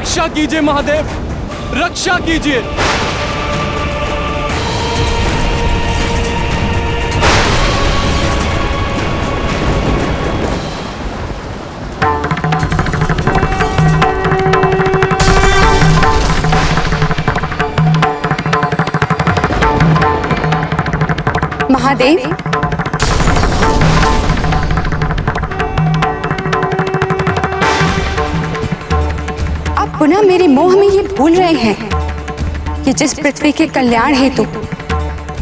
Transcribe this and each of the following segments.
रक्षा कीजिए महादेव, रक्षा कीजिए। महादेव, आप पुनः मेरे मोह में ये भूल रहे हैं कि जिस पृथ्वी के कल्याण हेतु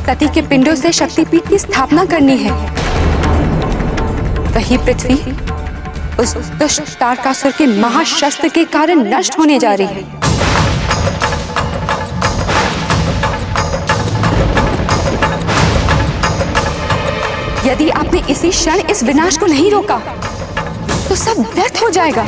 सती के पिंडों से शक्तिपीठ की स्थापना करनी है, वही पृथ्वी उस दुष्ट तारकासुर के महाशस्त्र के कारण नष्ट होने जा रही है। यदि आपने इसी क्षण इस विनाश को नहीं रोका तो सब व्यर्थ हो जाएगा।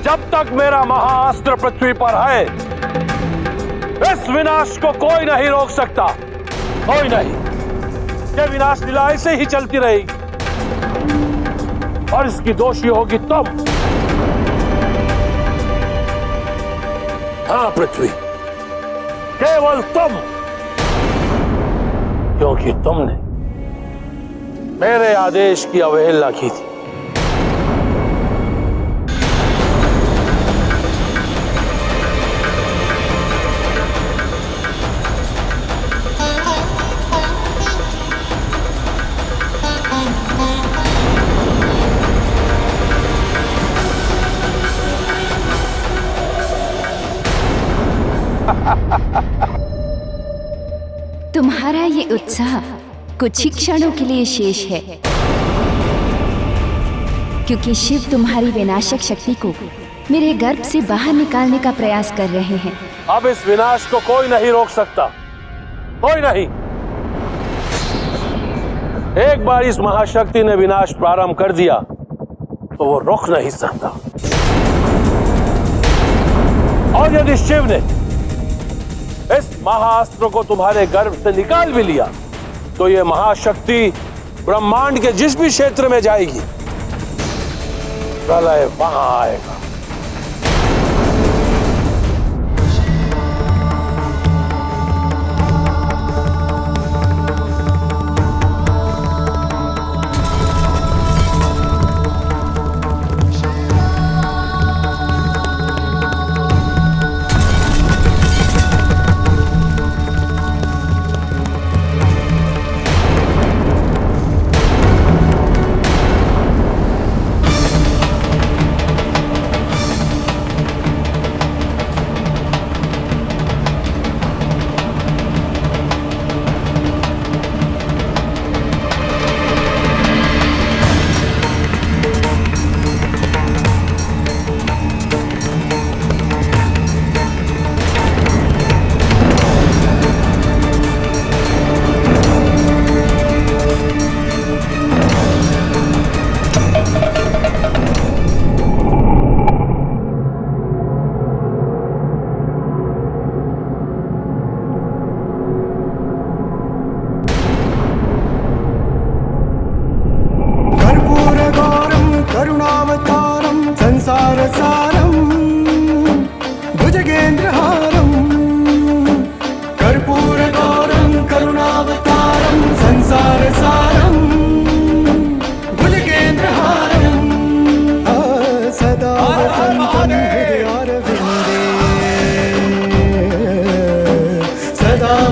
जब तक मेरा महाअस्त्र पृथ्वी पर है, इस विनाश को कोई नहीं रोक सकता। कोई नहीं, ये विनाश लीला ऐसे ही चलती रहेगी और इसकी दोषी होगी तुम। हाँ पृथ्वी, केवल तुम, क्योंकि तुमने मेरे आदेश की अवहेलना की थी। तुम्हारा ये उत्साह कुछ ही क्षणों के लिए शेष है, क्योंकि शिव तुम्हारी विनाशक शक्ति को मेरे गर्भ से बाहर निकालने का प्रयास कर रहे हैं। अब इस विनाश को कोई नहीं रोक सकता, कोई नहीं। एक बार इस महाशक्ति ने विनाश प्रारंभ कर दिया तो वो रोक नहीं सकता। और यदि शिव ने इस महाअस्त्र को तुम्हारे गर्भ से निकाल भी लिया तो ये महाशक्ति ब्रह्मांड के जिस भी क्षेत्र में जाएगी, प्रलय वहां आएगा।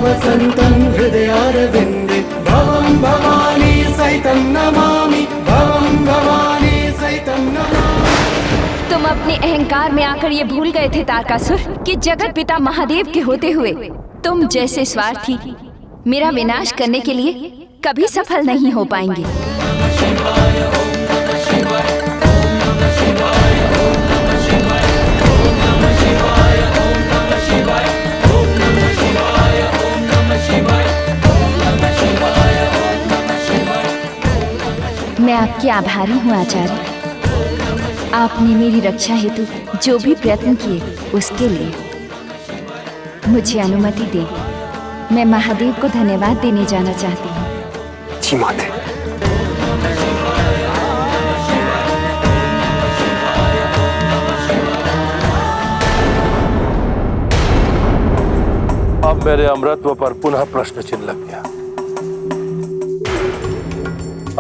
वसन्तं हृदयारविन्दे भवं भवानी सहितं नमामि, भवं भवानी सहितं नमामि। तुम अपने अहंकार में आकर ये भूल गए थे तारकासुर कि जगत पिता महादेव के होते हुए तुम जैसे स्वार्थी मेरा विनाश करने के लिए कभी सफल नहीं हो पाएंगे। मैं आपकी आभारी हूँ आचार्य। आपने मेरी रक्षा हेतु जो भी प्रयत्न किए उसके लिए मुझे अनुमति दें। मैं महादेव को धन्यवाद देने जाना चाहती हूँ। जी माते। अब मेरे अमृतत्व पर पुनः प्रश्न चिन्ह लग गया।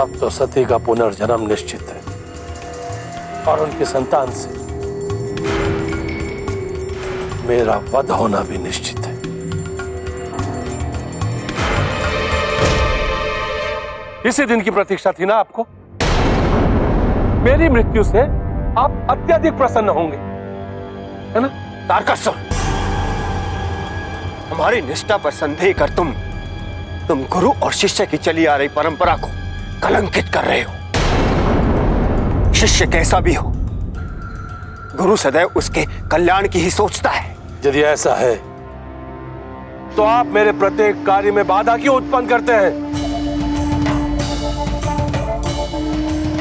अब तो सती का पुनर्जन्म निश्चित है और उनकी संतान से मेरा वध होना भी निश्चित है। इसी दिन की प्रतीक्षा थी ना आपको? मेरी मृत्यु से आप अत्यधिक प्रसन्न होंगे, है ना? तारकासुर, हमारी निष्ठा पर संदेह कर तुम गुरु और शिष्य की चली आ रही परंपरा को कलंकित कर रहे हो। शिष्य कैसा भी हो, गुरु सदैव उसके कल्याण की ही सोचता है। यदि ऐसा है तो आप मेरे प्रत्येक कार्य में बाधा क्यों उत्पन्न करते हैं?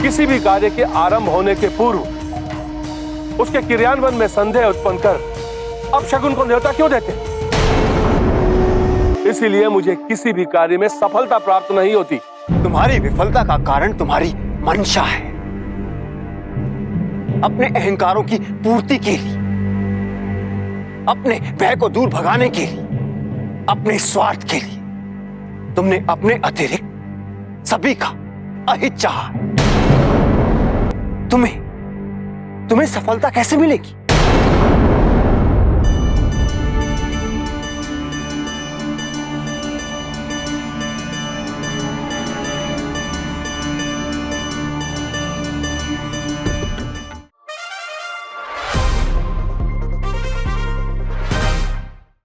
किसी भी कार्य के आरंभ होने के पूर्व उसके क्रियान्वयन में संदेह उत्पन्न कर अब शकुन को न्योता क्यों देते? इसीलिए मुझे किसी भी कार्य में सफलता प्राप्त नहीं होती। तुम्हारी विफलता का कारण तुम्हारी मंशा है, अपने अहंकारों की पूर्ति के लिए, अपने भय को दूर भगाने के लिए, अपने स्वार्थ के लिए तुमने अपने अतिरिक्त सभी का अहित चाहा। तुम्हें सफलता कैसे मिलेगी?